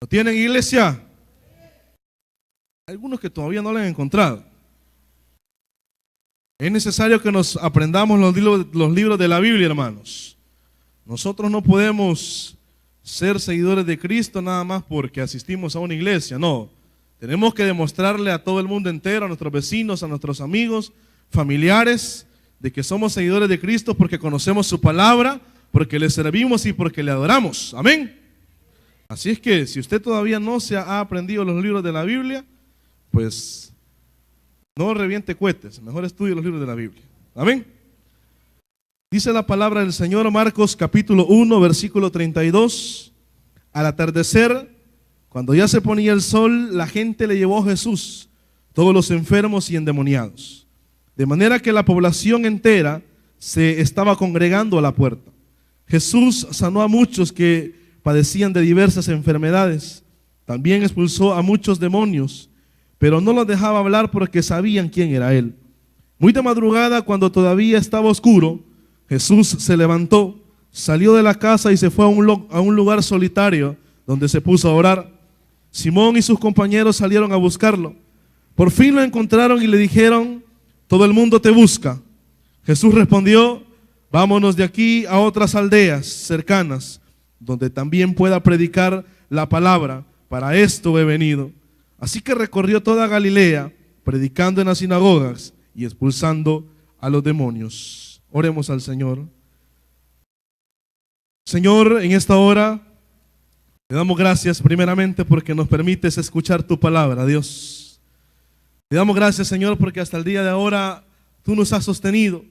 ¿Lo tienen, iglesia? Hay algunos que todavía no lo han encontrado. Es necesario que nos aprendamos los libros de la Biblia, hermanos. Nosotros no podemos ser seguidores de Cristo nada más porque asistimos a una iglesia, no. Tenemos que demostrarle a todo el mundo entero, a nuestros vecinos, a nuestros amigos, familiares, de que somos seguidores de Cristo porque conocemos su palabra, porque le servimos y porque le adoramos. Amén. Así es que si usted todavía no se ha aprendido los libros de la Biblia, pues no reviente cohetes, mejor estudie los libros de la Biblia. Amén. Dice la palabra del Señor, Marcos capítulo 1, versículo 32. Al atardecer, cuando ya se ponía el sol, la gente le llevó a Jesús, todos los enfermos y endemoniados, de manera que la población entera se estaba congregando a la puerta. Jesús sanó a muchos que padecían de diversas enfermedades. También expulsó a muchos demonios, pero no los dejaba hablar porque sabían quién era Él. Muy de madrugada, cuando todavía estaba oscuro, Jesús se levantó, salió de la casa y se fue a un lugar solitario donde se puso a orar. Simón y sus compañeros salieron a buscarlo. Por fin lo encontraron y le dijeron: todo el mundo te busca. Jesús respondió: vámonos de aquí a otras aldeas cercanas, donde también pueda predicar la palabra. Para esto he venido. Así que recorrió toda Galilea, predicando en las sinagogas y expulsando a los demonios. Oremos al Señor. Señor, en esta hora te damos gracias primeramente porque nos permites escuchar tu palabra, Dios. Te damos gracias, Señor, porque hasta el día de ahora tú nos has sostenido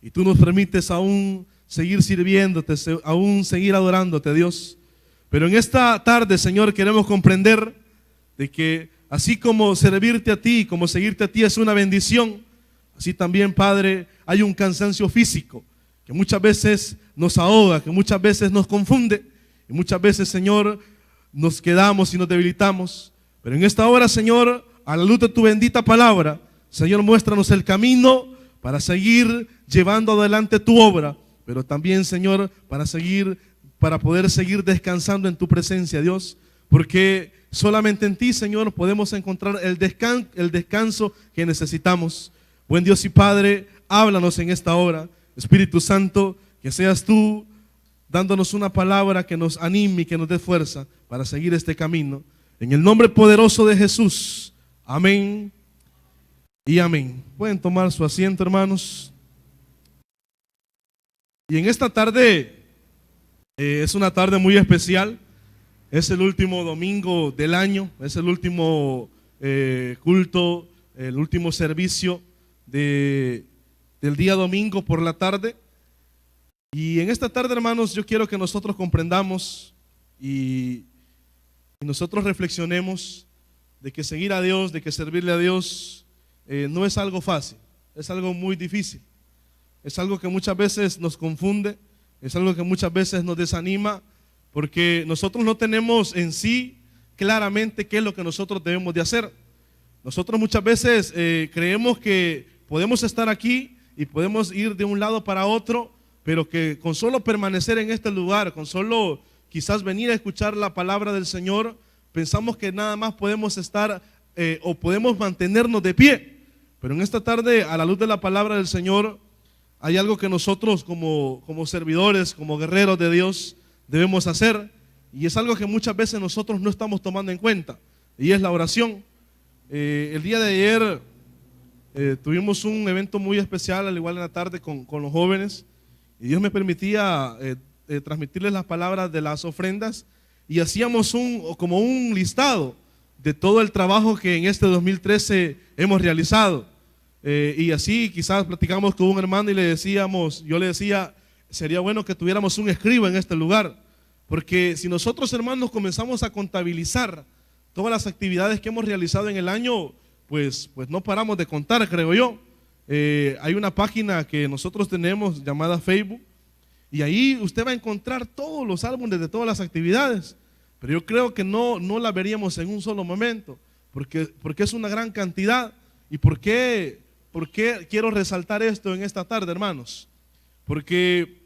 y tú nos permites aún seguir sirviéndote, aún seguir adorándote, Dios. Pero en esta tarde, Señor, queremos comprender de que así como servirte a ti, como seguirte a ti es una bendición, así también, Padre, hay un cansancio físico que muchas veces nos ahoga, que muchas veces nos confunde y muchas veces, Señor, nos quedamos y nos debilitamos. Pero en esta hora, Señor, a la luz de tu bendita palabra, Señor, muéstranos el camino para seguir llevando adelante tu obra, pero también, Señor, para poder seguir descansando en tu presencia, Dios, porque solamente en ti, Señor, podemos encontrar el descanso que necesitamos. Buen Dios y Padre, háblanos en esta hora. Espíritu Santo, que seas tú dándonos una palabra que nos anime y que nos dé fuerza para seguir este camino. En el nombre poderoso de Jesús. Amén y amén. Pueden tomar su asiento, hermanos. Y en esta tarde, es una tarde muy especial. Es el último domingo del año. Es el último culto, el último servicio del día domingo por la tarde. Y en esta tarde, hermanos, yo quiero que nosotros comprendamos y nosotros reflexionemos de que seguir a Dios, de que servirle a Dios no es algo fácil, es algo muy difícil, es algo que muchas veces nos confunde, es algo que muchas veces nos desanima, porque nosotros no tenemos en sí claramente qué es lo que nosotros debemos de hacer. Nosotros muchas veces creemos que podemos estar aquí y podemos ir de un lado para otro, pero que con solo permanecer en este lugar, con solo quizás venir a escuchar la palabra del Señor, pensamos que nada más podemos estar o podemos mantenernos de pie. Pero en esta tarde, a la luz de la palabra del Señor, hay algo que nosotros como servidores, como guerreros de Dios, debemos hacer, y es algo que muchas veces nosotros no estamos tomando en cuenta, y es la oración. El día de ayer tuvimos un evento muy especial, al igual en la tarde con los jóvenes, y Dios me permitía transmitirles las palabras de las ofrendas, y hacíamos como un listado de todo el trabajo que en este 2013 hemos realizado. Y así quizás platicamos con un hermano y yo le decía, sería bueno que tuviéramos un escriba en este lugar, porque si nosotros, hermanos, comenzamos a contabilizar todas las actividades que hemos realizado en el año, pues no paramos de contar, creo yo. Hay una página que nosotros tenemos llamada Facebook, y ahí usted va a encontrar todos los álbumes de todas las actividades, pero yo creo que no la veríamos en un solo momento, porque es una gran cantidad. ¿Y por qué quiero resaltar esto en esta tarde, hermanos? Porque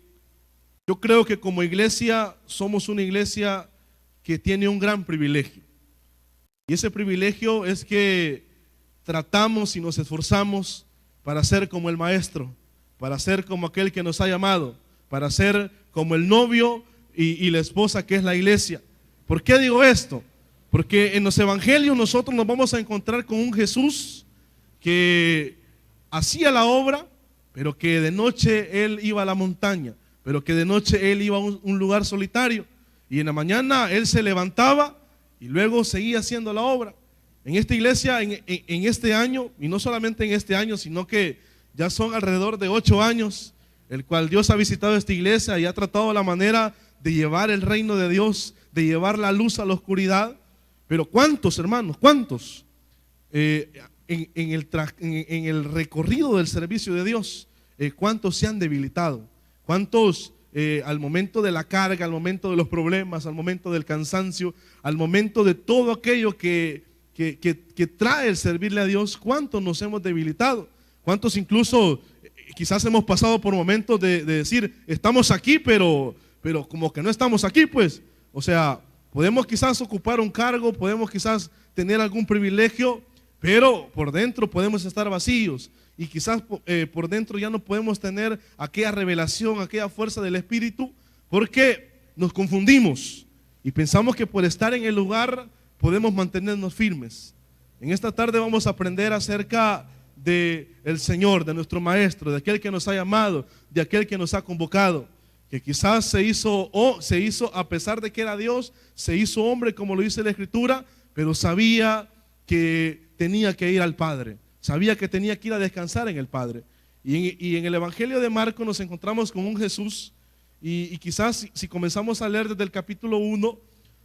yo creo que como iglesia somos una iglesia que tiene un gran privilegio. Y ese privilegio es que tratamos y nos esforzamos para ser como el Maestro, para ser como aquel que nos ha llamado, para ser como el novio y la esposa que es la iglesia. ¿Por qué digo esto? Porque en los evangelios nosotros nos vamos a encontrar con un Jesús que hacía la obra, pero que de noche Él iba a la montaña, pero que de noche Él iba a un lugar solitario, y en la mañana Él se levantaba y luego seguía haciendo la obra. En esta iglesia, en este año, y no solamente en este año, sino que ya son alrededor de 8 años, el cual Dios ha visitado esta iglesia y ha tratado la manera de llevar el reino de Dios, de llevar la luz a la oscuridad. Pero ¿cuántos, hermanos? ¿Cuántos? En el recorrido del servicio de Dios, ¿cuántos se han debilitado? ¿Cuántos al momento de la carga, al momento de los problemas, al momento del cansancio, al momento de todo aquello que trae el servirle a Dios, cuántos nos hemos debilitado? ¿Cuántos incluso quizás hemos pasado por momentos de decir, estamos aquí, pero como que no estamos aquí, pues? O sea, podemos quizás ocupar un cargo, podemos quizás tener algún privilegio, pero por dentro podemos estar vacíos, y quizás por dentro ya no podemos tener aquella revelación, aquella fuerza del Espíritu, porque nos confundimos y pensamos que por estar en el lugar podemos mantenernos firmes. En esta tarde vamos a aprender acerca del Señor, de nuestro Maestro, de aquel que nos ha llamado, de aquel que nos ha convocado, que quizás se hizo a pesar de que era Dios, se hizo hombre, como lo dice la Escritura, pero sabía que tenía que ir al Padre, sabía que tenía que ir a descansar en el Padre. Y en el Evangelio de Marcos nos encontramos con un Jesús, y quizás si comenzamos a leer desde el capítulo 1,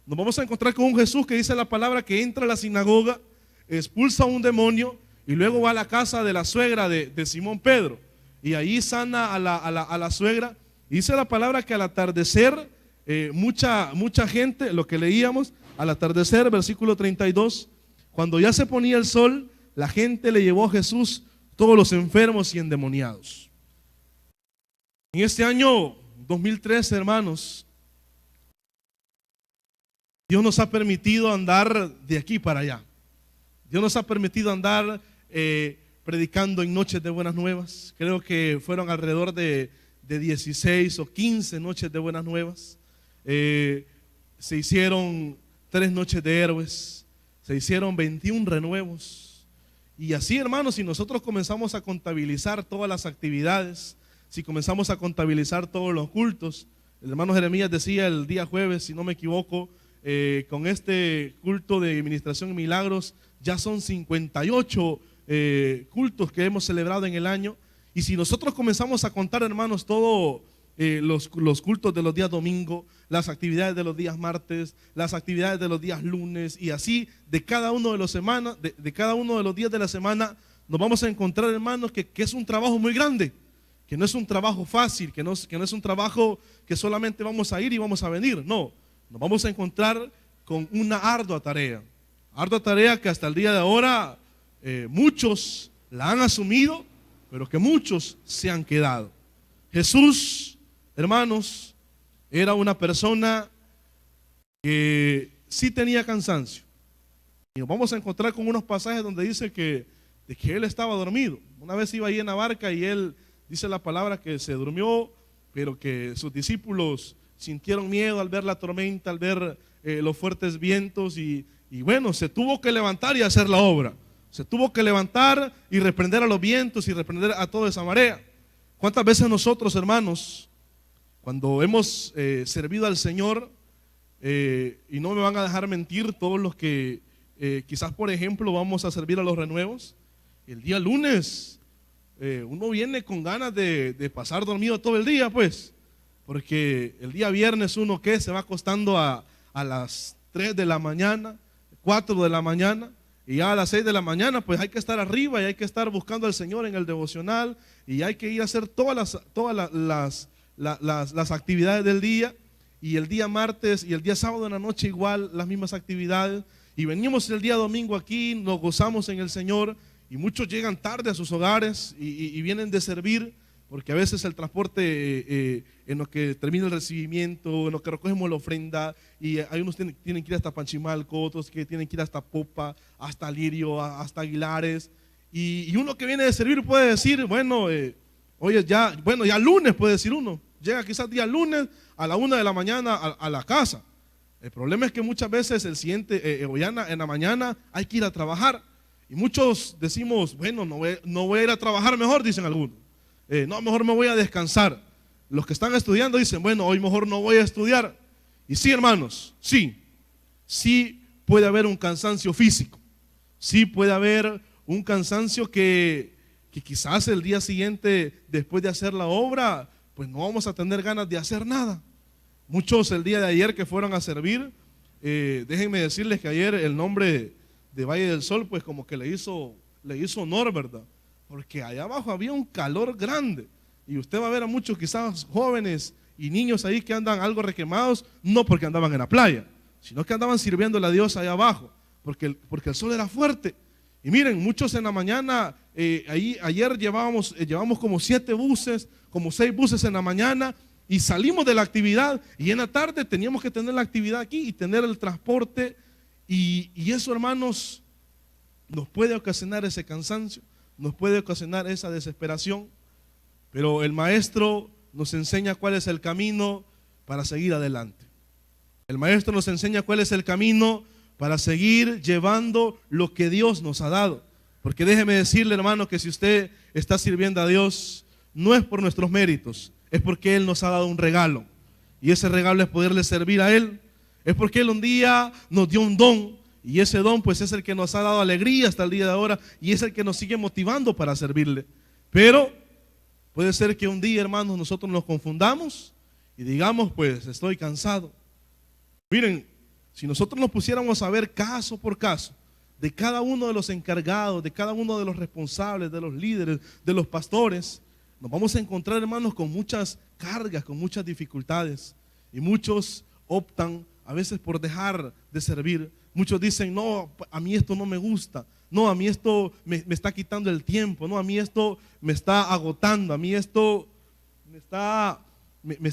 nos vamos a encontrar con un Jesús que dice la palabra que entra a la sinagoga, expulsa a un demonio y luego va a la casa de la suegra de Simón Pedro, y ahí sana a la suegra. Y dice la palabra que al atardecer, mucha gente, lo que leíamos, al atardecer, versículo 32, cuando ya se ponía el sol, la gente le llevó a Jesús todos los enfermos y endemoniados. En este año 2013, hermanos, Dios nos ha permitido andar de aquí para allá. Dios nos ha permitido andar predicando en noches de buenas nuevas. Creo que fueron alrededor de 16 o 15 noches de buenas nuevas. Se hicieron 3 noches de héroes, se hicieron 21 renuevos. Y así, hermanos, si nosotros comenzamos a contabilizar todas las actividades, si comenzamos a contabilizar todos los cultos, el hermano Jeremías decía el día jueves, si no me equivoco, con este culto de administración y milagros, ya son 58 cultos que hemos celebrado en el año. Y si nosotros comenzamos a contar, hermanos, todos los cultos de los días domingo, las actividades de los días martes, las actividades de los días lunes, y así de cada uno de cada uno de los días de la semana, nos vamos a encontrar, hermanos, que es un trabajo muy grande, que no es un trabajo fácil, que no es un trabajo que solamente vamos a ir y vamos a venir. No, nos vamos a encontrar con una ardua tarea que hasta el día de ahora muchos la han asumido, pero que muchos se han quedado. Jesús, hermanos, era una persona que sí tenía cansancio. Y nos vamos a encontrar con unos pasajes donde dice que él estaba dormido. Una vez iba ahí en la barca y él dice la palabra que se durmió, pero que sus discípulos sintieron miedo al ver la tormenta, al ver los fuertes vientos, y bueno, se tuvo que levantar y hacer la obra. Se tuvo que levantar y reprender a los vientos y reprender a toda esa marea. ¿Cuántas veces nosotros, hermanos, cuando hemos servido al Señor, y no me van a dejar mentir todos los que quizás, por ejemplo, vamos a servir a los renuevos, el día lunes uno viene con ganas de pasar dormido todo el día, pues, porque el día viernes uno se va acostando a las 3 de la mañana, 4 de la mañana, y ya a las 6 de la mañana pues hay que estar arriba y hay que estar buscando al Señor en el devocional, y hay que ir a hacer todas las actividades del día, y el día martes y el día sábado en la noche igual las mismas actividades, y venimos el día domingo aquí, nos gozamos en el Señor, y muchos llegan tarde a sus hogares y vienen de servir, porque a veces el transporte en lo que termina el recibimiento, en lo que recogemos la ofrenda, y hay unos que tienen que ir hasta Panchimalco, otros que tienen que ir hasta Popa, hasta Lirio, hasta Aguilares, y uno que viene de servir puede decir, bueno, oye, ya lunes puede decir uno, llega quizás día lunes a la 1 de la mañana a la casa. El problema es que muchas veces el siguiente, en la mañana hay que ir a trabajar, y muchos decimos, bueno, no voy a ir a trabajar mejor, dicen algunos. No, mejor me voy a descansar. Los que están estudiando dicen, bueno, hoy mejor no voy a estudiar. Y sí, hermanos, sí puede haber un cansancio físico. Sí puede haber un cansancio que quizás el día siguiente, después de hacer la obra, pues no vamos a tener ganas de hacer nada. Muchos el día de ayer que fueron a servir, déjenme decirles que ayer el nombre de Valle del Sol, pues como que le hizo honor, ¿verdad? Porque allá abajo había un calor grande, y usted va a ver a muchos quizás jóvenes y niños ahí que andan algo requemados, no porque andaban en la playa, sino que andaban sirviéndole a Dios allá abajo, porque el sol era fuerte. Y miren, muchos en la mañana, ayer llevamos como 7 buses, como 6 buses en la mañana, y salimos de la actividad, y en la tarde teníamos que tener la actividad aquí y tener el transporte, y eso, hermanos, nos puede ocasionar ese cansancio, nos puede ocasionar esa desesperación, pero el maestro nos enseña cuál es el camino para seguir adelante. El maestro nos enseña cuál es el camino para seguir llevando lo que Dios nos ha dado. Porque déjeme decirle, hermano, que si usted está sirviendo a Dios, no es por nuestros méritos, es porque Él nos ha dado un regalo. Y ese regalo es poderle servir a Él. Es porque Él un día nos dio un don. Y ese don pues es el que nos ha dado alegría hasta el día de ahora, y es el que nos sigue motivando para servirle. Pero puede ser que un día, hermanos, nosotros nos confundamos y digamos, pues estoy cansado. Miren, si nosotros nos pusiéramos a ver caso por caso de cada uno de los encargados, de cada uno de los responsables, de los líderes, de los pastores, nos vamos a encontrar, hermanos, con muchas cargas, con muchas dificultades, y muchos optan a veces por dejar de servir. Muchos dicen, no, a mí esto no me gusta, no, a mí esto me está quitando el tiempo, no, a mí esto me está agotando, a mí esto me está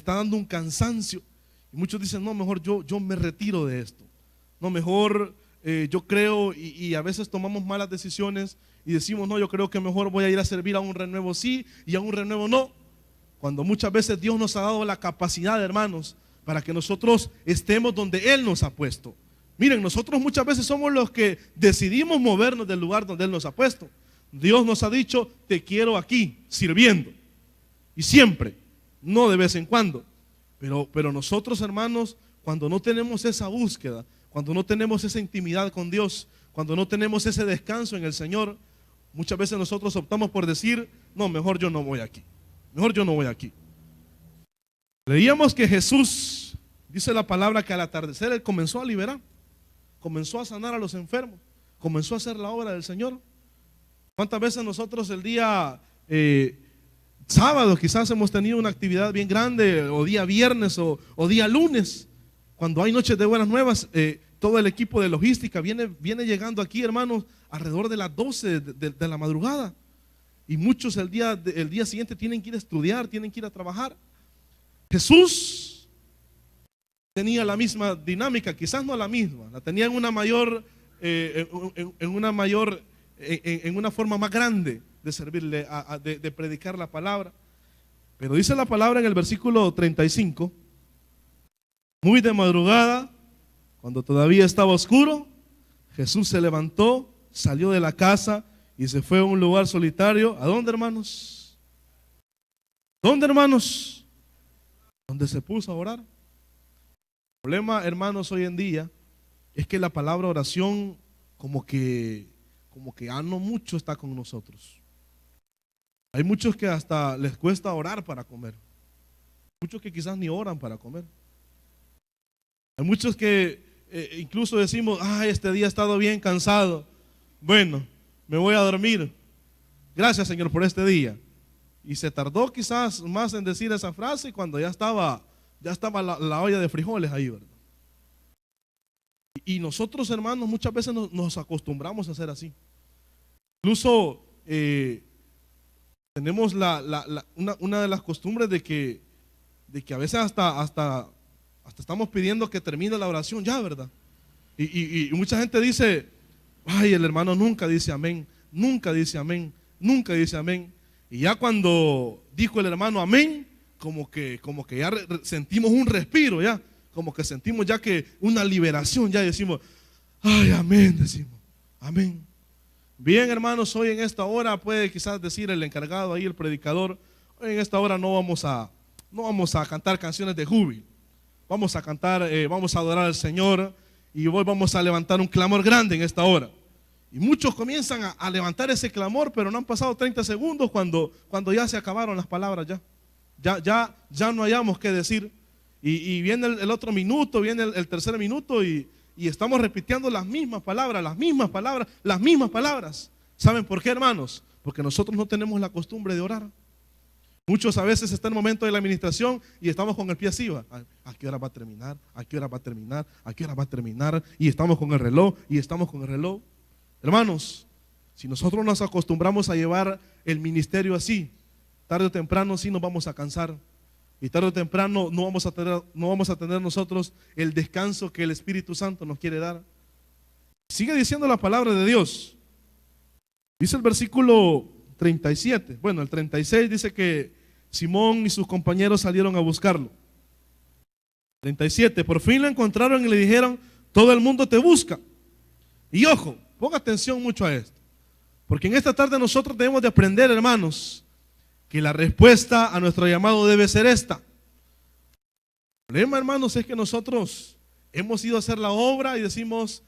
dando un cansancio. Y muchos dicen, no, mejor yo me retiro de esto, no, mejor yo creo, y a veces tomamos malas decisiones y decimos, no, yo creo que mejor voy a ir a servir a un renuevo sí y a un renuevo no, cuando muchas veces Dios nos ha dado la capacidad, hermanos, para que nosotros estemos donde Él nos ha puesto. Miren, nosotros muchas veces somos los que decidimos movernos del lugar donde Él nos ha puesto. Dios nos ha dicho, te quiero aquí, sirviendo. Y siempre, no de vez en cuando. Pero nosotros, hermanos, cuando no tenemos esa búsqueda, cuando no tenemos esa intimidad con Dios, cuando no tenemos ese descanso en el Señor, muchas veces nosotros optamos por decir, no, mejor yo no voy aquí. Mejor yo no voy aquí. Leíamos que Jesús, dice la palabra, que al atardecer Él comenzó a liberar. Comenzó a sanar a los enfermos, comenzó a hacer la obra del Señor. ¿Cuántas veces nosotros el día sábado quizás hemos tenido una actividad bien grande, o día viernes o día lunes, cuando hay noches de buenas nuevas, todo el equipo de logística viene llegando aquí, hermanos, alrededor de las 12 de la madrugada, y muchos el día siguiente tienen que ir a estudiar, tienen que ir a trabajar. Jesús tenía la misma dinámica, quizás no la misma, la tenía en una forma más grande de servirle, de predicar la palabra. Pero dice la palabra en el versículo 35, muy de madrugada, cuando todavía estaba oscuro, Jesús se levantó, salió de la casa y se fue a un lugar solitario. ¿A dónde, hermanos? ¿Dónde, hermanos? Donde se puso a orar. El problema, hermanos, hoy en día es que la palabra oración como que no mucho está con nosotros. Hay muchos que hasta les cuesta orar para comer. Muchos que quizás ni oran para comer. Hay muchos que incluso decimos, este día he estado bien cansado. Bueno, me voy a dormir. Gracias, Señor, por este día. Y se tardó quizás más en decir esa frase cuando ya estaba la olla de frijoles ahí, ¿verdad? Y nosotros, hermanos, muchas veces nos acostumbramos a hacer así. Incluso tenemos una de las costumbres de que a veces hasta estamos pidiendo que termine la oración ya, ¿verdad? Y mucha gente dice, ay, el hermano nunca dice amén, nunca dice amén, nunca dice amén. Y ya cuando dijo el hermano amén, como que ya sentimos un respiro, ya, como que sentimos ya que una liberación, ya decimos, ay, amén, decimos, amén. Bien, hermanos, hoy en esta hora puede quizás decir el encargado ahí, el predicador, hoy en esta hora no vamos a cantar canciones de júbilo, vamos a cantar, vamos a adorar al Señor, y hoy vamos a levantar un clamor grande en esta hora. Y muchos comienzan a levantar ese clamor, pero no han pasado 30 segundos cuando ya se acabaron las palabras, ya no hayamos qué decir. Y viene el otro minuto, viene el tercer minuto y estamos repitiendo las mismas palabras, las mismas palabras, las mismas palabras. ¿Saben por qué, hermanos? Porque nosotros no tenemos la costumbre de orar. Muchos a veces están en el momento de la administración y estamos con el pie así, ¿va? ¿A qué hora va a terminar? ¿A qué hora va a terminar? ¿A qué hora va a terminar? Y estamos con el reloj, y estamos con el reloj. Hermanos, si nosotros nos acostumbramos a llevar el ministerio así, tarde o temprano sí nos vamos a cansar. Y tarde o temprano no vamos a tener nosotros el descanso que el Espíritu Santo nos quiere dar. Sigue diciendo la palabra de Dios. Dice el versículo 37, bueno, el 36 dice que Simón y sus compañeros salieron a buscarlo. 37, por fin lo encontraron y le dijeron, todo el mundo te busca. Y ojo, ponga atención mucho a esto, porque en esta tarde nosotros debemos de aprender, hermanos, que la respuesta a nuestro llamado debe ser esta. El problema, hermanos, es que nosotros hemos ido a hacer la obra y decimos,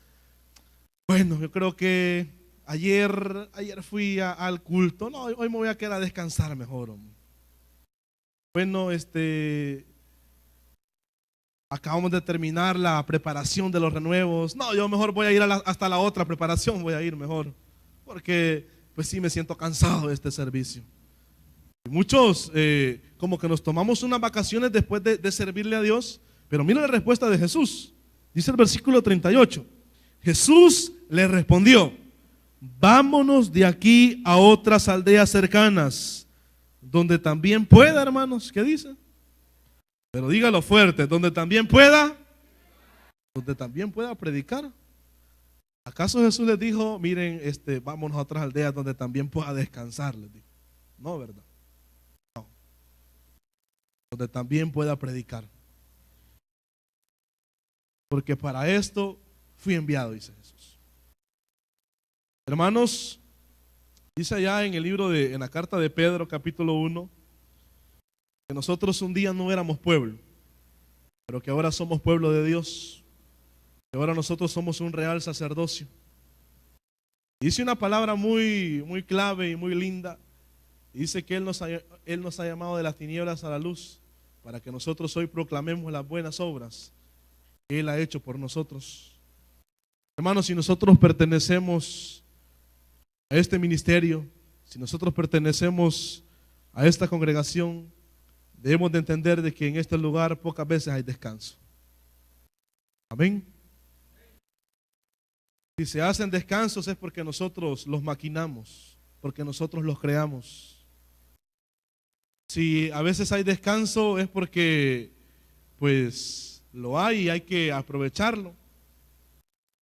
bueno, yo creo que ayer fui al culto, no, hoy me voy a quedar a descansar mejor, hombre. Bueno, acabamos de terminar la preparación de los renuevos, no, yo mejor voy a ir hasta la otra preparación, voy a ir mejor, porque pues sí me siento cansado de este servicio. Y muchos como que nos tomamos unas vacaciones después de servirle a Dios, pero mira la respuesta de Jesús. Dice el versículo 38, Jesús le respondió, vámonos de aquí a otras aldeas cercanas, donde también pueda, hermanos, ¿qué dice? Pero dígalo fuerte, donde también pueda predicar. ¿Acaso Jesús les dijo, miren, vámonos a otras aldeas donde también pueda descansar? Les dijo. No, ¿verdad? No. Donde también pueda predicar. Porque para esto fui enviado, dice Jesús. Hermanos, dice allá en el libro en la carta de Pedro, capítulo 1, que nosotros un día no éramos pueblo, pero que ahora somos pueblo de Dios, que ahora nosotros somos un real sacerdocio. Dice una palabra muy, muy clave y muy linda. Dice que Él nos ha llamado de las tinieblas a la luz, para que nosotros hoy proclamemos las buenas obras que Él ha hecho por nosotros. Hermanos, si nosotros pertenecemos a este ministerio, si nosotros pertenecemos a esta congregación, debemos de entender de que en este lugar pocas veces hay descanso. Amén. Si se hacen descansos es porque nosotros los maquinamos, porque nosotros los creamos. Si a veces hay descanso es porque pues lo hay y hay que aprovecharlo.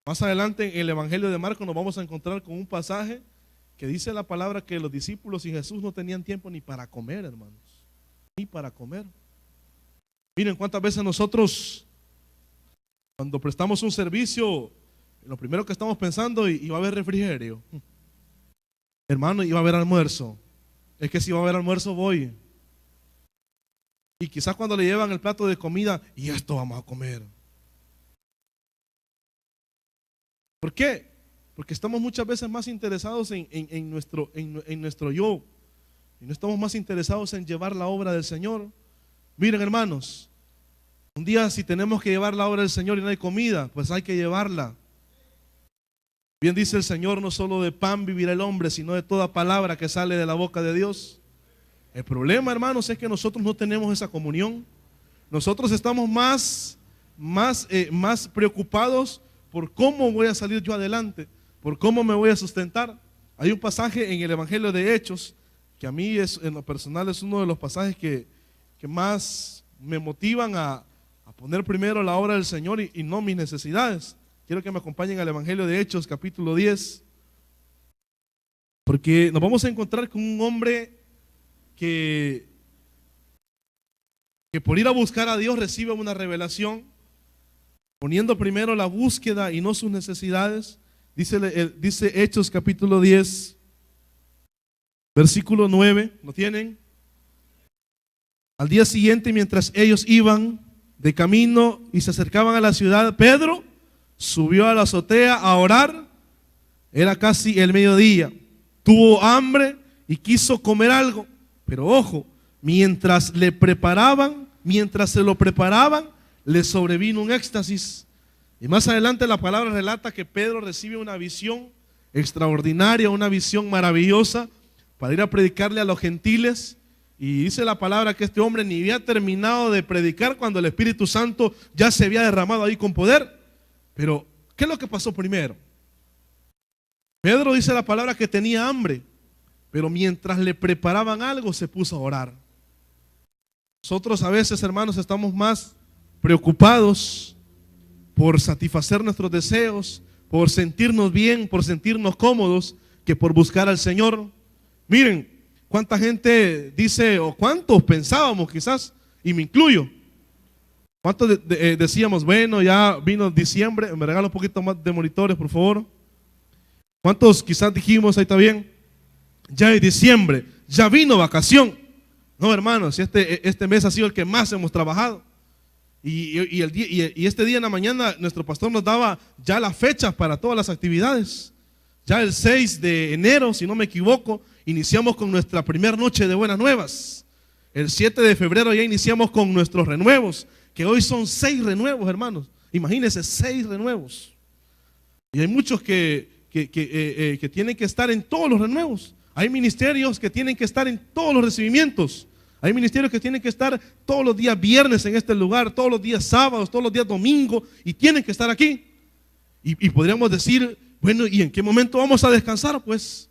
Más adelante en el Evangelio de Marcos nos vamos a encontrar con un pasaje que dice la palabra que los discípulos y Jesús no tenían tiempo ni para comer, hermanos. Ni para comer. Miren cuántas veces nosotros, cuando prestamos un servicio, lo primero que estamos pensando, y va a haber refrigerio. Hermano, iba a haber almuerzo. Es que si va a haber almuerzo voy. Y quizás cuando le llevan el plato de comida, y esto vamos a comer. ¿Por qué? Porque estamos muchas veces más interesados en nuestro yo. Y no estamos más interesados en llevar la obra del Señor. Miren, hermanos, un día si tenemos que llevar la obra del Señor y no hay comida, pues hay que llevarla. Bien dice el Señor, no solo de pan vivirá el hombre, sino de toda palabra que sale de la boca de Dios. El problema, hermanos, es que nosotros no tenemos esa comunión. Nosotros estamos más preocupados por cómo voy a salir yo adelante, por cómo me voy a sustentar. Hay un pasaje en el Evangelio de Hechos que a mí en lo personal es uno de los pasajes que más me motivan a poner primero la obra del Señor y no mis necesidades. Quiero que me acompañen al Evangelio de Hechos, capítulo 10, porque nos vamos a encontrar con un hombre que por ir a buscar a Dios recibe una revelación, poniendo primero la búsqueda y no sus necesidades. Dice Hechos capítulo 10, versículo 9, ¿lo tienen? Al día siguiente, mientras ellos iban de camino y se acercaban a la ciudad, Pedro subió a la azotea a orar. Era casi el mediodía. Tuvo hambre y quiso comer algo, pero ojo, mientras se lo preparaban, le sobrevino un éxtasis. Y más adelante la palabra relata que Pedro recibe una visión extraordinaria, una visión maravillosa para ir a predicarle a los gentiles. Y dice la palabra que este hombre ni había terminado de predicar cuando el Espíritu Santo ya se había derramado ahí con poder. Pero, ¿qué es lo que pasó primero? Pedro dice la palabra que tenía hambre, pero mientras le preparaban algo se puso a orar. Nosotros a veces, hermanos, estamos más preocupados por satisfacer nuestros deseos, por sentirnos bien, por sentirnos cómodos, que por buscar al Señor. Miren, cuánta gente dice, o cuántos pensábamos quizás, y me incluyo, cuántos decíamos, bueno, ya vino diciembre, me regala un poquito más de monitores, por favor. ¿Cuántos quizás dijimos, ahí está bien, ya es diciembre, ya vino vacación? No, hermanos, este mes ha sido el que más hemos trabajado. Y este día en la mañana nuestro pastor nos daba ya las fechas para todas las actividades. Ya el 6 de enero, si no me equivoco, iniciamos con nuestra primera noche de buenas nuevas. El 7 de febrero ya iniciamos con nuestros renuevos, que hoy son 6 renuevos, hermanos. Imagínense, 6 renuevos. Y hay muchos que tienen que estar en todos los renuevos. Hay ministerios que tienen que estar en todos los recibimientos. Hay ministerios que tienen que estar todos los días viernes en este lugar, todos los días sábados, todos los días domingo, y tienen que estar aquí. Y podríamos decir, bueno, ¿y en qué momento vamos a descansar? Pues,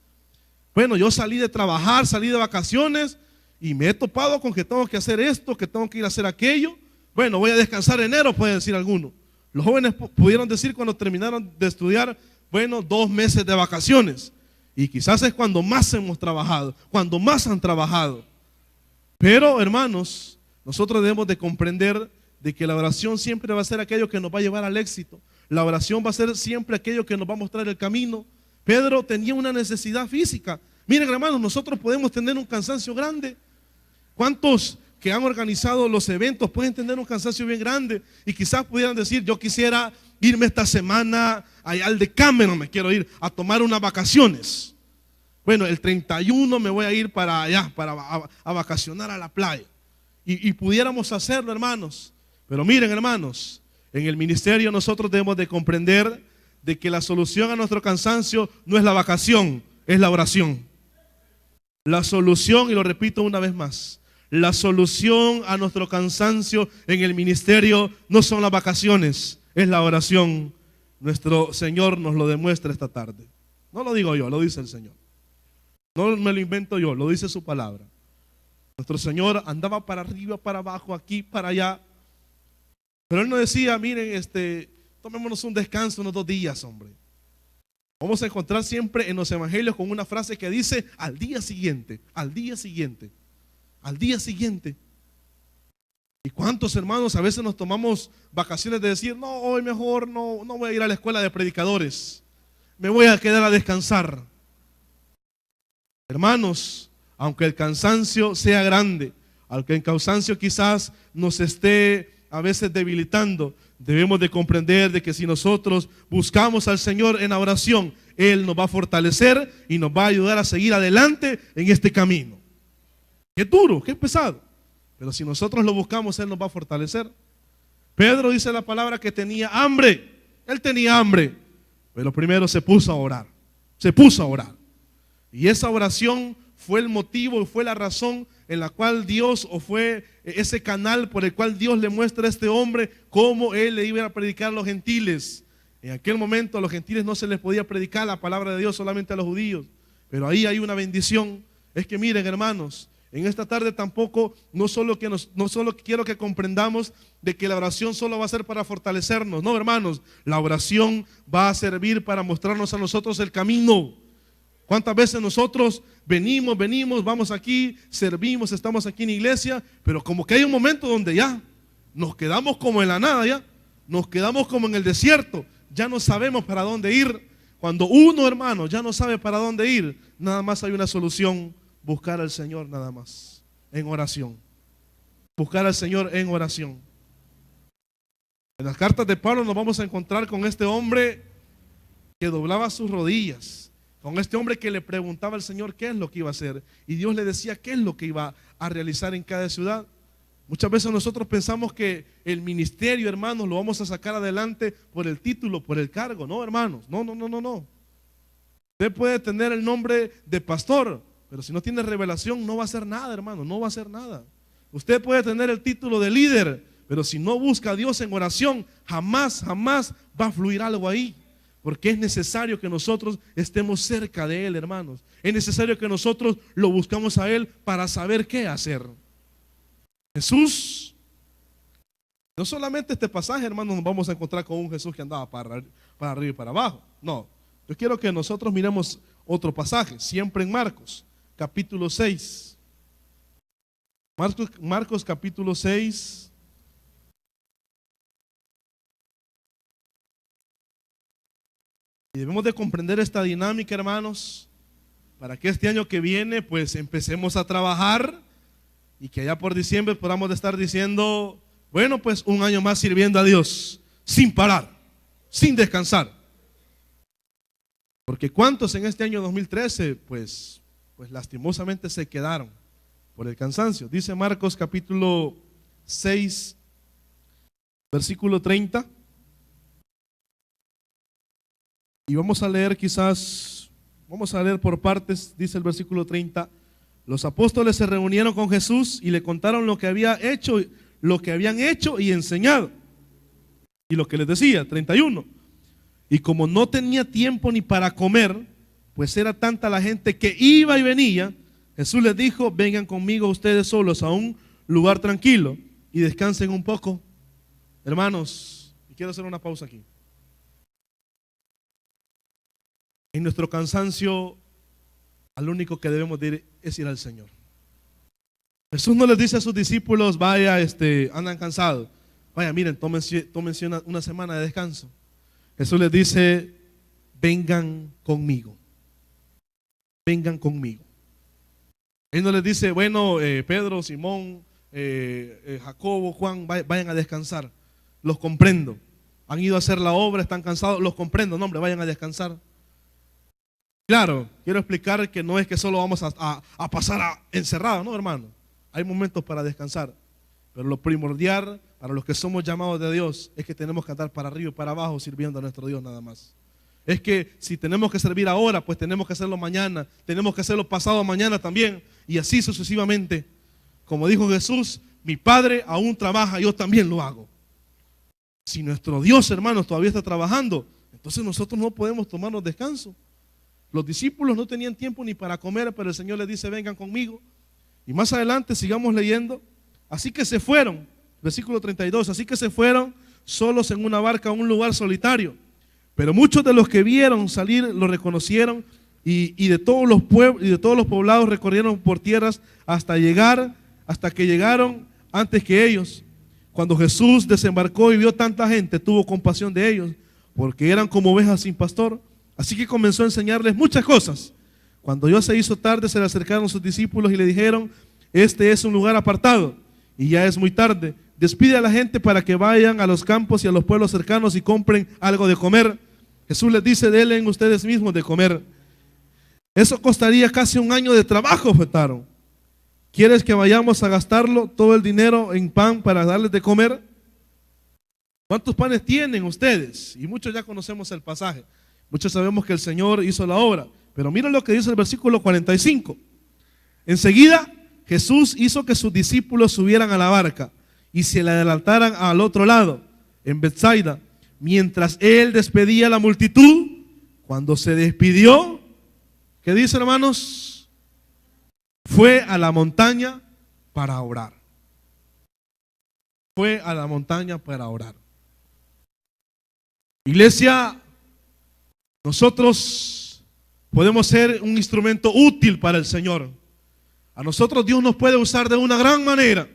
bueno, yo salí de trabajar, salí de vacaciones y me he topado con que tengo que hacer esto, que tengo que ir a hacer aquello. Bueno, voy a descansar en enero, puede decir alguno. Los jóvenes pudieron decir cuando terminaron de estudiar, bueno, 2 meses de vacaciones. Y quizás es cuando más hemos trabajado, cuando más han trabajado. Pero, hermanos, nosotros debemos de comprender de que la oración siempre va a ser aquello que nos va a llevar al éxito. La oración va a ser siempre aquello que nos va a mostrar el camino. Pedro tenía una necesidad física. Miren, hermanos, nosotros podemos tener un cansancio grande. ¿Cuántos que han organizado los eventos pueden tener un cansancio bien grande? Y quizás pudieran decir, yo quisiera irme esta semana allá al Decameron, me quiero ir a tomar unas vacaciones. Bueno, el 31 me voy a ir para allá, a vacacionar a la playa. Y pudiéramos hacerlo, hermanos. Pero miren, hermanos, en el ministerio nosotros debemos de comprender de que la solución a nuestro cansancio no es la vacación, es la oración. La solución, y lo repito una vez más, la solución a nuestro cansancio en el ministerio no son las vacaciones, es la oración. Nuestro Señor nos lo demuestra esta tarde. No lo digo yo, lo dice el Señor. No me lo invento yo, lo dice su palabra. Nuestro Señor andaba para arriba, para abajo, aquí, para allá. Pero Él nos decía, miren, tomémonos un descanso unos 2 días, hombre. Vamos a encontrar siempre en los evangelios con una frase que dice, al día siguiente, al día siguiente, al día siguiente. ¿Y cuántos hermanos a veces nos tomamos vacaciones de decir, no, hoy mejor no voy a ir a la escuela de predicadores, me voy a quedar a descansar? Hermanos, aunque el cansancio sea grande, aunque el cansancio quizás nos esté a veces debilitando, debemos de comprender de que si nosotros buscamos al Señor en la oración, Él nos va a fortalecer y nos va a ayudar a seguir adelante en este camino. Qué duro, qué pesado, pero si nosotros lo buscamos, Él nos va a fortalecer. Pedro dice la palabra que tenía hambre. Él tenía hambre, pero primero se puso a orar. Se puso a orar. Y esa oración fue el motivo y fue la razón en la cual Dios, o fue ese canal por el cual Dios le muestra a este hombre cómo él le iba a predicar a los gentiles. En aquel momento a los gentiles no se les podía predicar la palabra de Dios, solamente a los judíos. Pero ahí hay una bendición. Es que miren, hermanos, en esta tarde tampoco, no solo quiero que comprendamos de que la oración solo va a ser para fortalecernos. No, hermanos, la oración va a servir para mostrarnos a nosotros el camino. ¿Cuántas veces nosotros venimos, vamos aquí, servimos, estamos aquí en iglesia, pero como que hay un momento donde ya nos quedamos como en la nada, ya nos quedamos como en el desierto, ya no sabemos para dónde ir. Cuando uno, hermano, ya no sabe para dónde ir, nada más hay una solución: buscar al Señor, nada más, en oración. Buscar al Señor en oración. En las cartas de Pablo nos vamos a encontrar con este hombre que doblaba sus rodillas, con este hombre que le preguntaba al Señor qué es lo que iba a hacer, y Dios le decía qué es lo que iba a realizar en cada ciudad. Muchas veces nosotros pensamos que el ministerio, hermanos, lo vamos a sacar adelante por el título, por el cargo. No, hermanos, no. Usted puede tener el nombre de pastor, pero si no tiene revelación no va a hacer nada, hermano, no va a hacer nada. Usted puede tener el título de líder, pero si no busca a Dios en oración, jamás va a fluir algo ahí. Porque es necesario que nosotros estemos cerca de Él, hermanos. Es necesario que nosotros lo buscamos a Él para saber qué hacer. Jesús, no solamente este pasaje, hermanos, nos vamos a encontrar con un Jesús que andaba para arriba y para abajo. No, yo quiero que nosotros miremos otro pasaje, siempre en Marcos, capítulo 6. Marcos capítulo 6. Y debemos de comprender esta dinámica, hermanos, para que este año que viene pues empecemos a trabajar y que allá por diciembre podamos de estar diciendo, bueno, pues un año más sirviendo a Dios, sin parar, sin descansar. Porque cuántos en este año 2013 pues lastimosamente se quedaron por el cansancio. Dice Marcos capítulo 6, versículo 30. Y vamos a leer por partes. Dice el versículo 30. Los apóstoles se reunieron con Jesús y le contaron lo que habían hecho y enseñado. Y lo que les decía, 31. Y como no tenía tiempo ni para comer, pues era tanta la gente que iba y venía, Jesús les dijo, vengan conmigo ustedes solos a un lugar tranquilo y descansen un poco. Hermanos, y quiero hacer una pausa aquí. En nuestro cansancio, al único que debemos de ir es ir al Señor. Jesús no les dice a sus discípulos, vaya, andan cansados, vaya, miren, tómense una semana de descanso. Jesús les dice, vengan conmigo. Vengan conmigo. Él no les dice, bueno, Pedro, Simón, Jacobo, Juan, vayan a descansar. Los comprendo. Han ido a hacer la obra, están cansados, los comprendo. No, hombre, vayan a descansar. Claro, quiero explicar que no es que solo vamos a pasar encerrados, no, hermano. Hay momentos para descansar. Pero lo primordial para los que somos llamados de Dios es que tenemos que andar para arriba y para abajo sirviendo a nuestro Dios nada más. Es que si tenemos que servir ahora, pues tenemos que hacerlo mañana, tenemos que hacerlo pasado mañana también, y así sucesivamente. Como dijo Jesús, mi Padre aún trabaja, yo también lo hago. Si nuestro Dios, hermanos, todavía está trabajando, entonces nosotros no podemos tomarnos descanso. Los discípulos no tenían tiempo ni para comer, pero el Señor les dice, vengan conmigo. Y más adelante sigamos leyendo. Así que se fueron, versículo 32, así que se fueron solos en una barca a un lugar solitario. Pero muchos de los que vieron salir lo reconocieron y de todos los pueblos y de todos los poblados recorrieron por tierras hasta que llegaron antes que ellos. Cuando Jesús desembarcó y vio tanta gente, tuvo compasión de ellos, porque eran como ovejas sin pastor. Así que comenzó a enseñarles muchas cosas. Cuando ya se hizo tarde, se le acercaron sus discípulos y le dijeron, este es un lugar apartado y ya es muy tarde. Despide a la gente para que vayan a los campos y a los pueblos cercanos y compren algo de comer. Jesús les dice, denle ustedes mismos de comer. Eso costaría casi un año de trabajo, objetaron. ¿Quieres que vayamos a gastarlo todo el dinero en pan para darles de comer? ¿Cuántos panes tienen ustedes? Y muchos ya conocemos el pasaje. Muchos sabemos que el Señor hizo la obra. Pero mira lo que dice el versículo 45. Enseguida Jesús hizo que sus discípulos subieran a la barca y se le adelantaran al otro lado, en Betsaida, mientras Él despedía a la multitud. Cuando se despidió, ¿qué dice, hermanos? Fue a la montaña para orar. Fue a la montaña para orar. Iglesia, nosotros podemos ser un instrumento útil para el Señor. A nosotros Dios nos puede usar de una gran manera.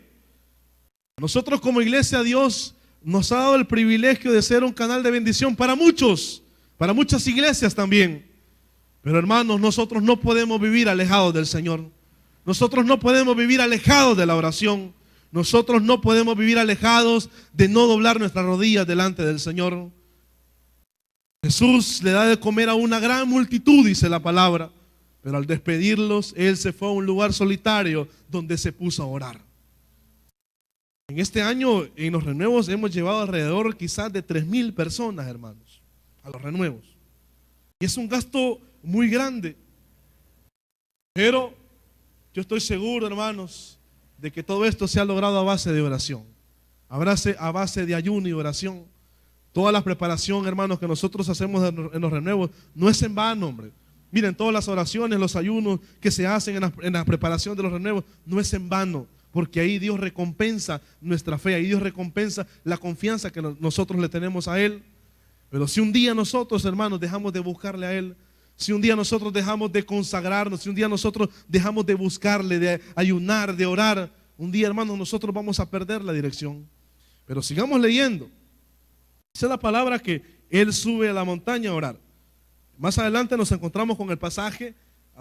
A nosotros como iglesia Dios nos ha dado el privilegio de ser un canal de bendición para muchos, para muchas iglesias también. Pero hermanos, nosotros no podemos vivir alejados del Señor. Nosotros no podemos vivir alejados de la oración. Nosotros no podemos vivir alejados de no doblar nuestras rodillas delante del Señor. Jesús le da de comer a una gran multitud, dice la palabra, pero al despedirlos, Él se fue a un lugar solitario donde se puso a orar. En este año, en los renuevos, hemos llevado alrededor quizás de 3,000 personas, hermanos, a los renuevos. Y es un gasto muy grande. Pero yo estoy seguro, hermanos, de que todo esto se ha logrado a base de oración, a base de ayuno y oración. Toda la preparación, hermanos, que nosotros hacemos en los renuevos no es en vano, hombre. Miren, todas las oraciones, los ayunos que se hacen en la preparación de los renuevos no es en vano, porque ahí Dios recompensa nuestra fe, ahí Dios recompensa la confianza que nosotros le tenemos a Él. Pero si un día nosotros, hermanos, dejamos de buscarle a Él, si un día nosotros dejamos de consagrarnos, si un día nosotros dejamos de buscarle, de ayunar, de orar, un día, hermanos, nosotros vamos a perder la dirección. Pero sigamos leyendo. Esa es la palabra que Él sube a la montaña a orar. Más adelante nos encontramos con el pasaje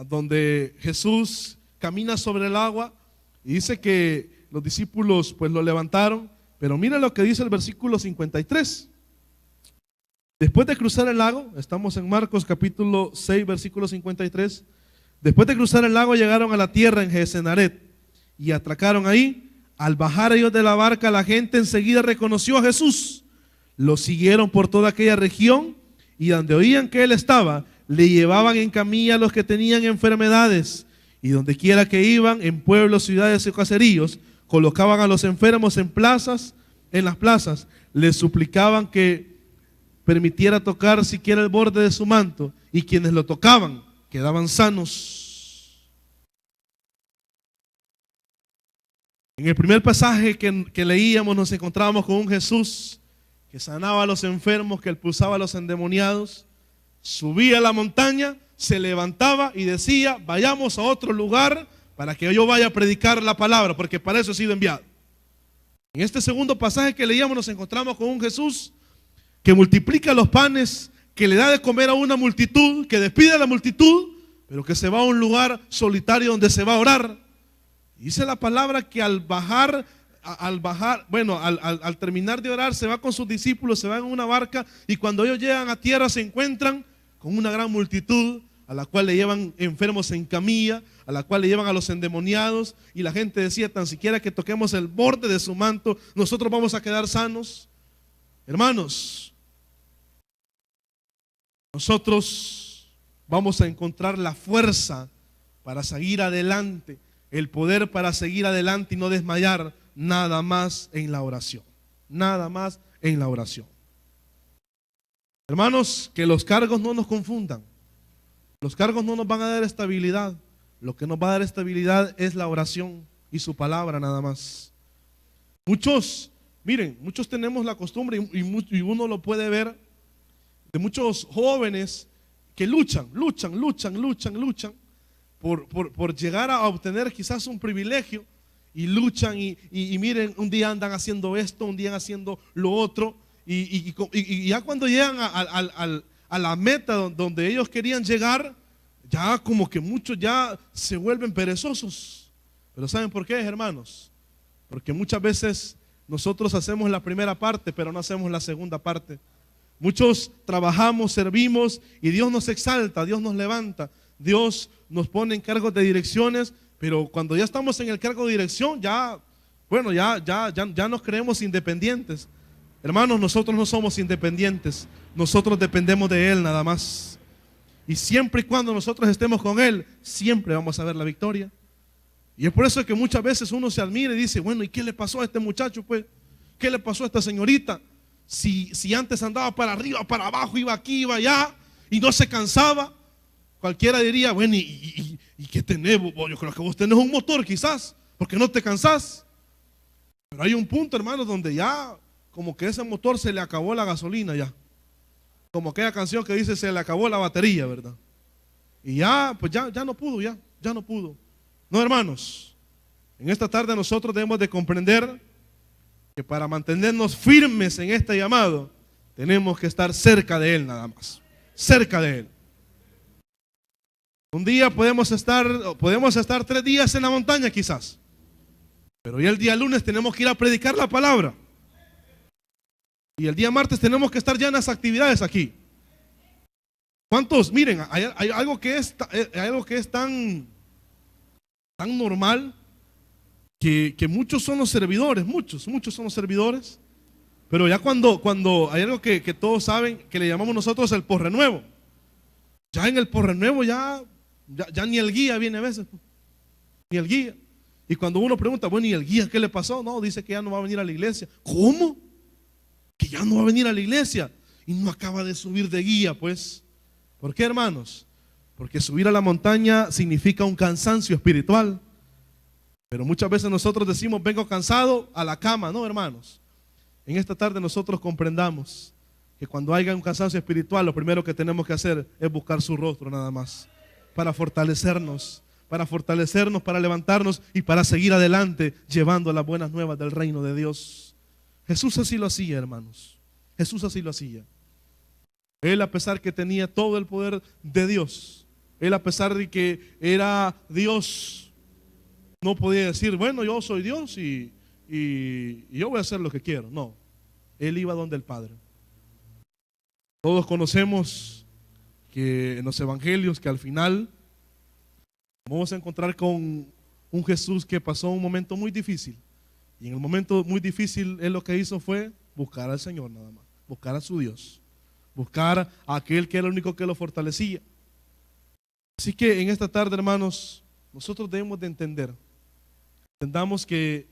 donde Jesús camina sobre el agua y dice que los discípulos pues lo levantaron. Pero mira lo que dice el versículo 53. Después de cruzar el lago, estamos en Marcos capítulo 6, versículo 53. Después de cruzar el lago llegaron a la tierra en Genesaret y atracaron ahí. Al bajar ellos de la barca, la gente enseguida reconoció a Jesús. Lo siguieron por toda aquella región y donde oían que Él estaba, le llevaban en camilla a los que tenían enfermedades. Y donde quiera que iban, en pueblos, ciudades y caseríos, colocaban a los enfermos en las plazas, les suplicaban que permitiera tocar siquiera el borde de su manto, y quienes lo tocaban quedaban sanos. En el primer pasaje que leíamos nos encontrábamos con un Jesús que sanaba a los enfermos, que expulsaba a los endemoniados, subía a la montaña, se levantaba y decía: vayamos a otro lugar para que yo vaya a predicar la palabra, porque para eso he sido enviado. En este segundo pasaje que leíamos nos encontramos con un Jesús que multiplica los panes, que le da de comer a una multitud, que despide a la multitud, pero que se va a un lugar solitario donde se va a orar. Dice la palabra que al terminar de orar, se va con sus discípulos, se va en una barca, y cuando ellos llegan a tierra se encuentran con una gran multitud, a la cual le llevan enfermos en camilla, a la cual le llevan a los endemoniados, y la gente decía: tan siquiera que toquemos el borde de su manto, nosotros vamos a quedar sanos. Hermanos, nosotros vamos a encontrar la fuerza para seguir adelante, el poder para seguir adelante y no desmayar, nada más en la oración. Nada más en la oración. Hermanos, que los cargos no nos confundan. Los cargos no nos van a dar estabilidad. Lo que nos va a dar estabilidad es la oración y su palabra, nada más. Muchos tenemos la costumbre, y uno lo puede ver, de muchos jóvenes que luchan por llegar a obtener quizás un privilegio, y luchan y miren, un día andan haciendo esto, un día haciendo lo otro, y ya cuando llegan a la meta donde ellos querían llegar, ya como que muchos ya se vuelven perezosos. Pero ¿saben por qué, hermanos? Porque muchas veces nosotros hacemos la primera parte, pero no hacemos la segunda parte. Muchos trabajamos, servimos, y Dios nos exalta, Dios nos levanta, Dios nos pone en cargos de direcciones, pero cuando ya estamos en el cargo de dirección, ya nos creemos independientes. Hermanos, nosotros no somos independientes, nosotros dependemos de Él nada más. Y siempre y cuando nosotros estemos con Él, siempre vamos a ver la victoria. Y es por eso que muchas veces uno se admira y dice: bueno, ¿y qué le pasó a este muchacho, pues? ¿Qué le pasó a esta señorita? Si antes andaba para arriba, para abajo, iba aquí, iba allá, y no se cansaba. Cualquiera diría: bueno, ¿Y qué tenés? Yo creo que vos tenés un motor quizás, porque no te cansás. Pero hay un punto, hermano, donde ya como que ese motor se le acabó la gasolina ya. Como aquella canción que dice se le acabó la batería, ¿verdad? Y ya, pues ya no pudo, ya no pudo. No, hermanos, en esta tarde nosotros debemos de comprender que para mantenernos firmes en este llamado, tenemos que estar cerca de Él nada más, cerca de Él. Un día podemos estar 3 días en la montaña quizás, pero ya el día lunes tenemos que ir a predicar la palabra. Y el día martes tenemos que estar ya en las actividades aquí. ¿Cuántos? Miren, hay algo que es tan normal que muchos son los servidores, muchos son los servidores. Pero ya cuando hay algo que todos saben, que le llamamos nosotros el porrenuevo. Ya en el porrenuevo ya ni el guía viene a veces, ni el guía. Y cuando uno pregunta, bueno, ¿y el guía qué le pasó? No, dice que ya no va a venir a la iglesia. ¿Cómo? Que ya no va a venir a la iglesia y no acaba de subir de guía, pues. ¿Por qué, hermanos? Porque subir a la montaña significa un cansancio espiritual. Pero muchas veces nosotros decimos, vengo cansado a la cama. No, hermanos. En esta tarde nosotros comprendamos que cuando haya un cansancio espiritual, lo primero que tenemos que hacer es buscar su rostro nada más. Para fortalecernos, para levantarnos y para seguir adelante llevando las buenas nuevas del reino de Dios. Jesús así lo hacía, hermanos. Jesús así lo hacía. Él, a pesar que tenía todo el poder de Dios, él, a pesar de que era Dios, no podía decir, bueno, yo soy Dios y yo voy a hacer lo que quiero. No, él iba donde el Padre. Todos conocemos que en los evangelios que al final vamos a encontrar con un Jesús que pasó un momento muy difícil. Y en el momento muy difícil, él lo que hizo fue buscar al Señor nada más, buscar a su Dios, buscar a aquel que era el único que lo fortalecía. Así que en esta tarde, hermanos, nosotros debemos de entendamos que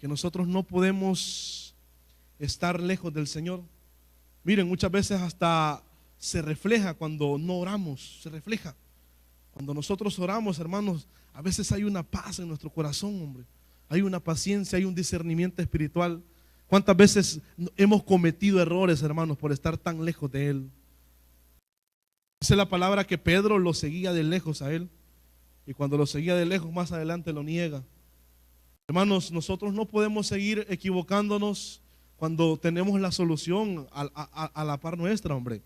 nosotros no podemos estar lejos del Señor. Miren, muchas veces hasta se refleja cuando no oramos, se refleja. Cuando nosotros oramos, hermanos, a veces hay una paz en nuestro corazón, hombre. Hay una paciencia, hay un discernimiento espiritual. ¿Cuántas veces hemos cometido errores, hermanos, por estar tan lejos de Él? Dice la palabra que Pedro lo seguía de lejos a Él. Y cuando lo seguía de lejos, más adelante lo niega. Hermanos, nosotros no podemos seguir equivocándonos cuando tenemos la solución a la par nuestra, hombre.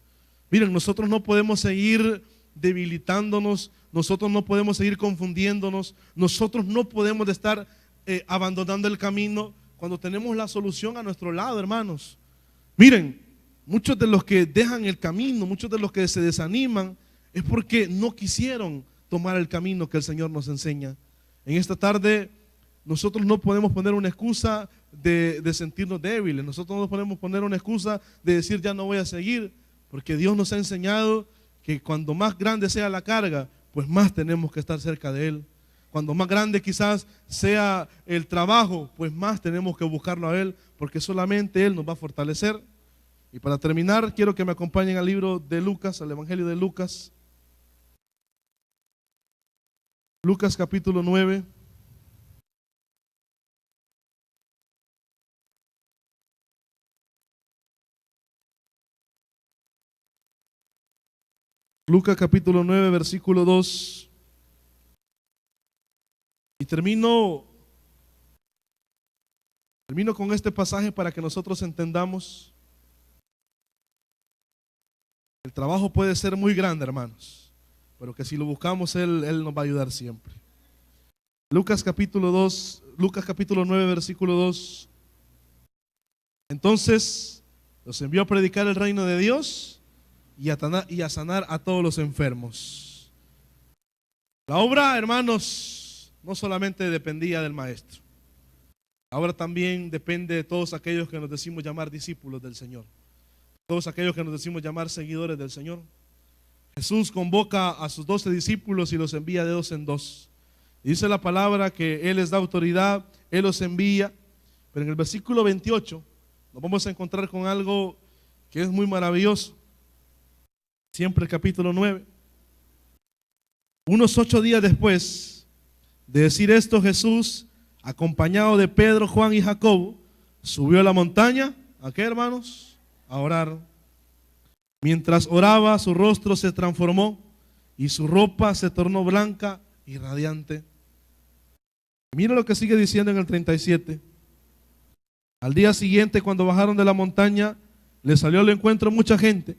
Miren, nosotros no podemos seguir debilitándonos, nosotros no podemos seguir confundiéndonos, nosotros no podemos estar abandonando el camino cuando tenemos la solución a nuestro lado, hermanos. Miren, muchos de los que dejan el camino, muchos de los que se desaniman, es porque no quisieron tomar el camino que el Señor nos enseña. En esta tarde nosotros no podemos poner una excusa de sentirnos débiles, nosotros no podemos poner una excusa de decir ya no voy a seguir, porque Dios nos ha enseñado que cuando más grande sea la carga, pues más tenemos que estar cerca de Él. Cuando más grande quizás sea el trabajo, pues más tenemos que buscarlo a Él, porque solamente Él nos va a fortalecer. Y para terminar, quiero que me acompañen al libro de Lucas, al Evangelio de Lucas. Lucas capítulo 9. Lucas capítulo 9, versículo 2. Y termino con este pasaje para que nosotros entendamos. El trabajo puede ser muy grande, hermanos, pero que si lo buscamos, Él nos va a ayudar siempre. Lucas capítulo 9, versículo 2. Entonces los envió a predicar el reino de Dios y a sanar a todos los enfermos. La obra, hermanos, no solamente dependía del maestro. La obra también depende de todos aquellos que nos decimos llamar discípulos del Señor. Todos aquellos que nos decimos llamar seguidores del Señor. Jesús convoca a sus 12 discípulos y los envía de 2 en 2. Dice la palabra que Él les da autoridad, Él los envía. Pero en el versículo 28 nos vamos a encontrar con algo que es muy maravilloso. Siempre el capítulo 9. Unos 8 días después de decir esto, Jesús, acompañado de Pedro, Juan y Jacobo, subió a la montaña. ¿A qué, hermanos? A orar. Mientras oraba, su rostro se transformó y su ropa se tornó blanca y radiante. Mira lo que sigue diciendo en el 37. Al día siguiente, cuando bajaron de la montaña, le salió al encuentro mucha gente.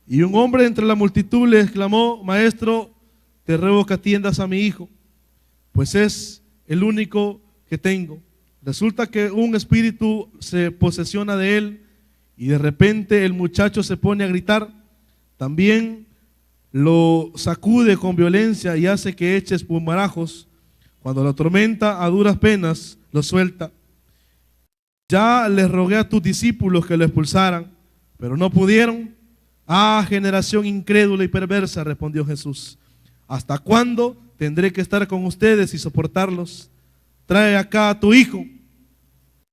Y un hombre entre la multitud le exclamó: Maestro, te ruego que atiendas a mi hijo, pues es el único que tengo. Resulta que un espíritu se posesiona de él y de repente el muchacho se pone a gritar. También lo sacude con violencia y hace que eche espumarajos. Cuando lo atormenta, a duras penas lo suelta. Ya les rogué a tus discípulos que lo expulsaran, pero no pudieron. Ah, generación incrédula y perversa, respondió Jesús. ¿Hasta cuándo tendré que estar con ustedes y soportarlos? Trae acá a tu hijo.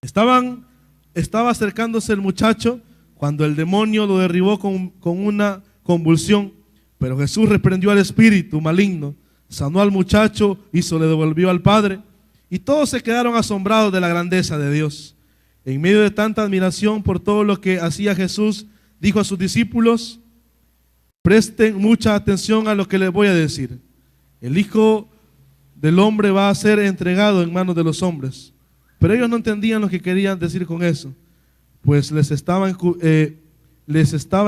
Estaba acercándose el muchacho cuando el demonio lo derribó con una convulsión. Pero Jesús reprendió al espíritu maligno, sanó al muchacho y se le devolvió al padre. Y todos se quedaron asombrados de la grandeza de Dios. En medio de tanta admiración por todo lo que hacía Jesús, dijo a sus discípulos: presten mucha atención a lo que les voy a decir. El Hijo del Hombre va a ser entregado en manos de los hombres. Pero ellos no entendían lo que querían decir con eso, pues les estaba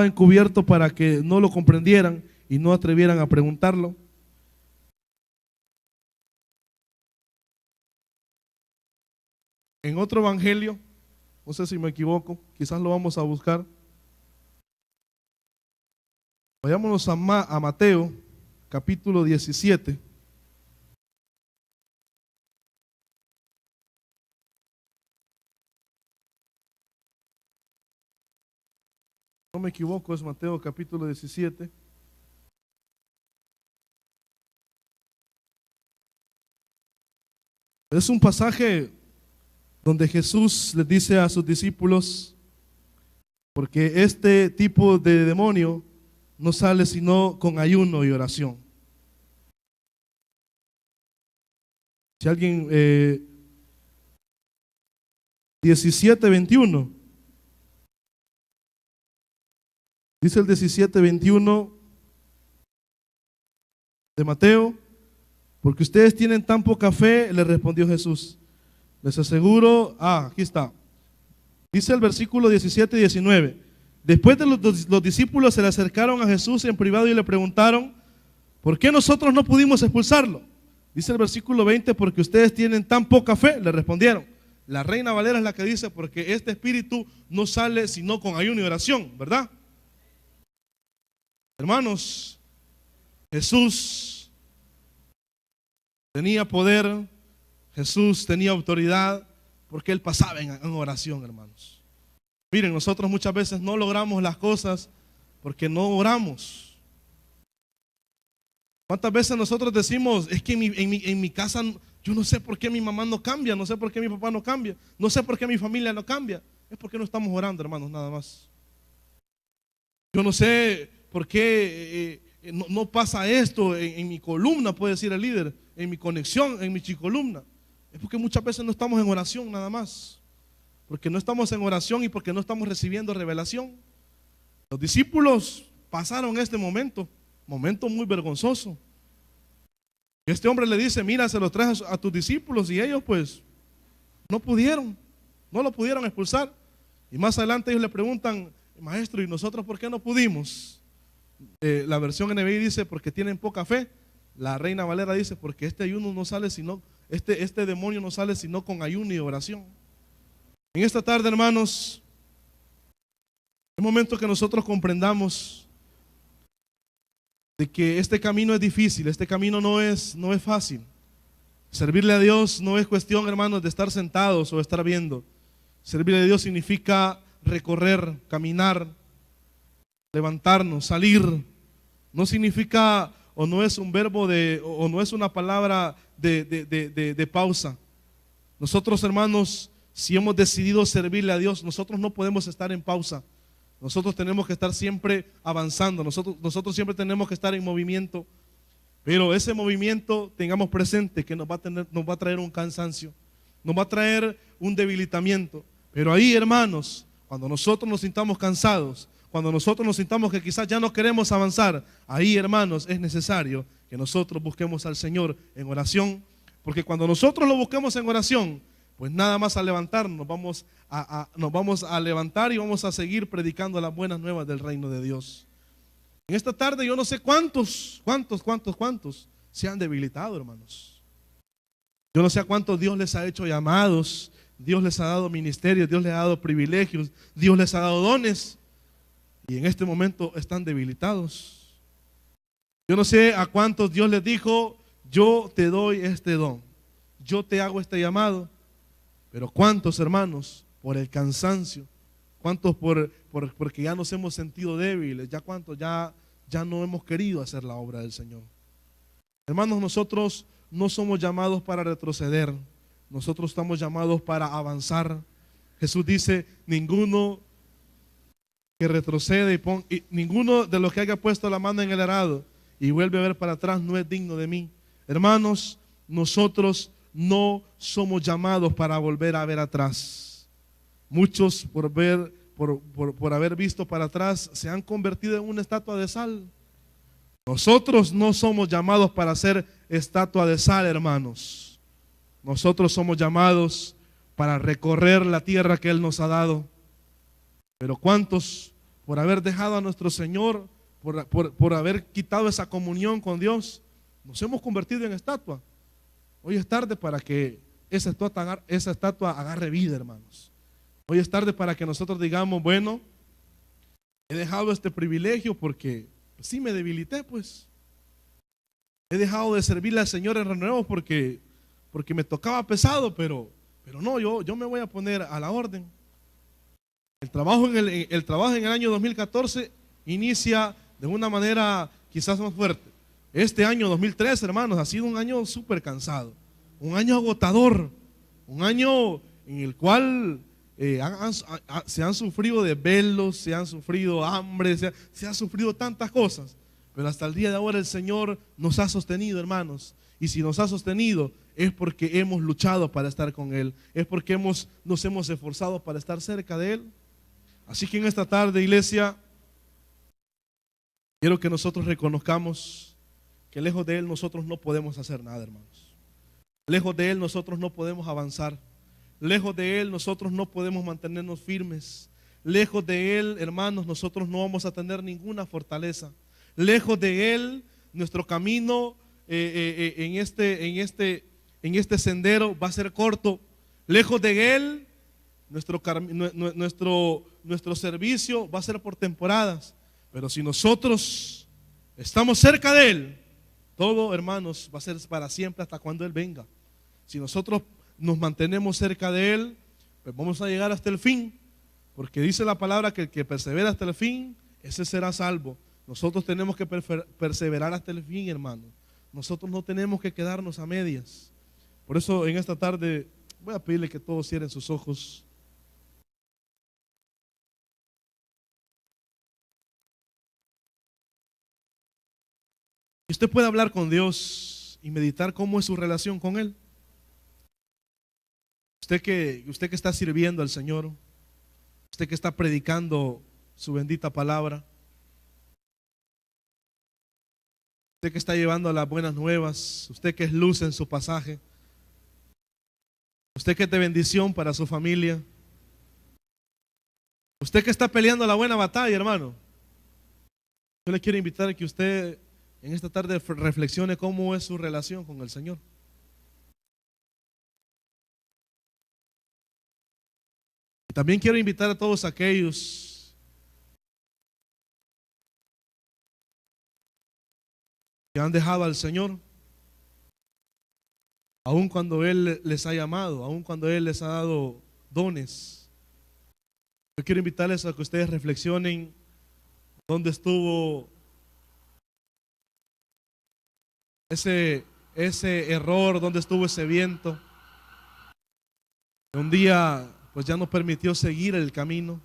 encubierto para que no lo comprendieran y no atrevieran a preguntarlo. En otro evangelio, no sé si me equivoco, quizás lo vamos a buscar. Vayámonos a Mateo, capítulo 17. No me equivoco, es Mateo, capítulo 17. Es un pasaje donde Jesús les dice a sus discípulos, porque este tipo de demonio no sale sino con ayuno y oración. Si alguien 17:21 dice el 17:21 de Mateo: porque ustedes tienen tan poca fe, le respondió Jesús. Les aseguro, aquí está. Dice el versículo 17 y 19. Después de los discípulos se le acercaron a Jesús en privado y le preguntaron: ¿por qué nosotros no pudimos expulsarlo? Dice el versículo 20: porque ustedes tienen tan poca fe, le respondieron. La Reina Valera es la que dice: porque este espíritu no sale sino con ayuno y oración, ¿verdad? Hermanos, Jesús tenía poder, Jesús tenía autoridad, porque Él pasaba en oración, hermanos. Miren, nosotros muchas veces no logramos las cosas porque no oramos. ¿Cuántas veces nosotros decimos: es que en mi casa, yo no sé por qué mi mamá no cambia, no sé por qué mi papá no cambia, no sé por qué mi familia no cambia? Es porque no estamos orando, hermanos, nada más. Yo no sé por qué no pasa esto en mi columna, puede decir el líder, en mi conexión, en mi chicolumna. Es porque muchas veces no estamos en oración, nada más. Porque no estamos en oración y porque no estamos recibiendo revelación. Los discípulos pasaron este momento muy vergonzoso. Y este hombre le dice: mira, se los traje a tus discípulos, y ellos pues no lo pudieron expulsar. Y más adelante ellos le preguntan: maestro, ¿y nosotros por qué no pudimos? La versión NBI dice: porque tienen poca fe. La Reina Valera dice: porque este ayuno no sale sino, este demonio no sale sino con ayuno y oración. En esta tarde, hermanos, es momento que nosotros comprendamos de que este camino es difícil, este camino no es fácil. Servirle a Dios no es cuestión, hermanos, de estar sentados o estar viendo. Servirle a Dios significa recorrer, caminar, levantarnos, salir. No significa, o no es un verbo o no es una palabra de pausa. Nosotros, hermanos, si hemos decidido servirle a Dios, nosotros no podemos estar en pausa. Nosotros tenemos que estar siempre avanzando. Nosotros siempre tenemos que estar en movimiento. Pero ese movimiento, tengamos presente que nos va a traer un cansancio, nos va a traer un debilitamiento. Pero ahí, hermanos, cuando nosotros nos sintamos cansados, cuando nosotros nos sintamos que quizás ya no queremos avanzar, ahí, hermanos, es necesario que nosotros busquemos al Señor en oración, porque cuando nosotros lo busquemos en oración, pues nada más al levantarnos, nos vamos a levantar y vamos a seguir predicando las buenas nuevas del reino de Dios. En esta tarde yo no sé cuántos se han debilitado, hermanos. Yo no sé a cuántos Dios les ha hecho llamados, Dios les ha dado ministerios, Dios les ha dado privilegios, Dios les ha dado dones, y en este momento están debilitados. Yo no sé a cuántos Dios les dijo: yo te doy este don, yo te hago este llamado. Pero cuántos, hermanos, por el cansancio, cuántos porque ya nos hemos sentido débiles, ya cuántos ya no hemos querido hacer la obra del Señor. Hermanos, nosotros no somos llamados para retroceder, nosotros estamos llamados para avanzar. Jesús dice: ninguno que retrocede y ninguno de los que haya puesto la mano en el arado y vuelve a ver para atrás no es digno de mí. Hermanos, nosotros no somos llamados para volver a ver atrás. Muchos por haber visto para atrás se han convertido en una estatua de sal. Nosotros no somos llamados para ser estatua de sal, hermanos. Nosotros somos llamados para recorrer la tierra que Él nos ha dado. Pero cuántos, por haber dejado a nuestro Señor, por haber quitado esa comunión con Dios, nos hemos convertido en estatua. Hoy es tarde para que esa estatua agarre vida, hermanos. Hoy es tarde para que nosotros digamos: bueno, he dejado este privilegio porque sí me debilité, pues. He dejado de servirle al Señor en renuevo porque me tocaba pesado, pero no, yo me voy a poner a la orden. El trabajo en el año 2014 inicia de una manera quizás más fuerte. Este año 2013, hermanos, ha sido un año súper cansado, un año agotador, un año en el cual se han sufrido desvelos, se han sufrido hambre, se han sufrido tantas cosas, pero hasta el día de ahora el Señor nos ha sostenido, hermanos. Y si nos ha sostenido es porque hemos luchado para estar con Él, es porque nos hemos esforzado para estar cerca de Él. Así que en esta tarde, iglesia, quiero que nosotros reconozcamos que lejos de Él nosotros no podemos hacer nada, hermanos. Lejos de Él nosotros no podemos avanzar. Lejos de Él nosotros no podemos mantenernos firmes. Lejos de Él, hermanos, nosotros no vamos a tener ninguna fortaleza. Lejos de Él, nuestro camino en este sendero va a ser corto. Lejos de Él, nuestro servicio va a ser por temporadas. Pero si nosotros estamos cerca de Él, todo, hermanos, va a ser para siempre hasta cuando Él venga. Si nosotros nos mantenemos cerca de Él, pues vamos a llegar hasta el fin, porque dice la palabra que el que persevera hasta el fin, ese será salvo. Nosotros tenemos que perseverar hasta el fin, hermano. Nosotros no tenemos que quedarnos a medias. Por eso en esta tarde voy a pedirle que todos cierren sus ojos. Y usted puede hablar con Dios y meditar cómo es su relación con Él. Usted que está sirviendo al Señor, usted que está predicando su bendita palabra, usted que está llevando las buenas nuevas, usted que es luz en su pasaje, usted que es de bendición para su familia, usted que está peleando la buena batalla, hermano. Yo le quiero invitar a que usted en esta tarde reflexione cómo es su relación con el Señor. Y también quiero invitar a todos aquellos que han dejado al Señor, aun cuando Él les ha llamado, aun cuando Él les ha dado dones. Yo quiero invitarles a que ustedes reflexionen dónde estuvo ese error, dónde estuvo ese viento. Un día pues ya no permitió seguir el camino.